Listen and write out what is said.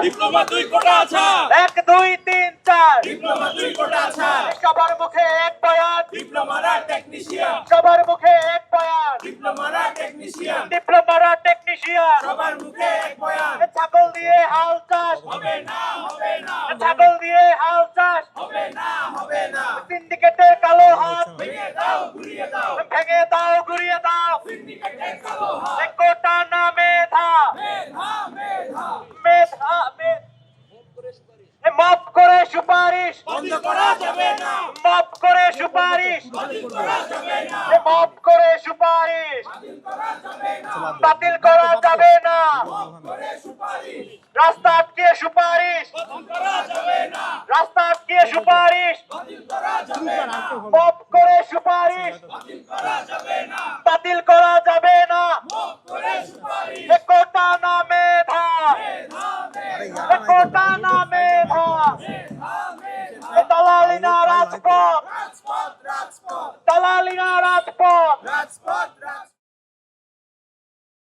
diploma 2 কোটা আছে 1 2 3 4 diploma 2 কোটা আছে সবার মুখে এক বয়ান ডিপ্লোমারা টেকনিশিয়ান সবার মুখে এক বয়ান ডিপ্লোমারা টেকনিশিয়ান ডিপ্লোমারা টেকনিশিয়ান সবার মুখে এক বয়ান ছাগল দিয়ে হাল চাষ হবে না হবে না ছাগল দিয়ে হাল চাষ হবে না হবে না সিন্ডিকেটের কালো হাত ভেঙে দাও ঘুরিয়ে দাও ভেঙে দাও ঘুরিয়ে দাও সিন্ডিকেটের কালো হাত কোটা না মেধা মেধা মেধা মেধা মাফ করে সুপারিশ বন্ধ করা যাবে না মাফ করে সুপারিশ বাতিল করা যাবে না মাফ করে সুপারিশ বাতিল করা যাবে না বাতিল করা যাবে না মাফ করে সুপারিশ রাস্তা আটকে সুপারিশ বাতিল করা যাবে না রাস্তা আটকে সুপারিশ বাতিল করা যাবে না মাফ করে সুপারিশ বাতিল করা যাবে না বাতিল করা যাবে না মাফ করে সুপারিশ কোটা না মেধা মেধা মেধা কোটা না মেধা মেধা মেধা দালালিনা রাজপথ রাজপথ রাজপথ দালালিনা রাজপথ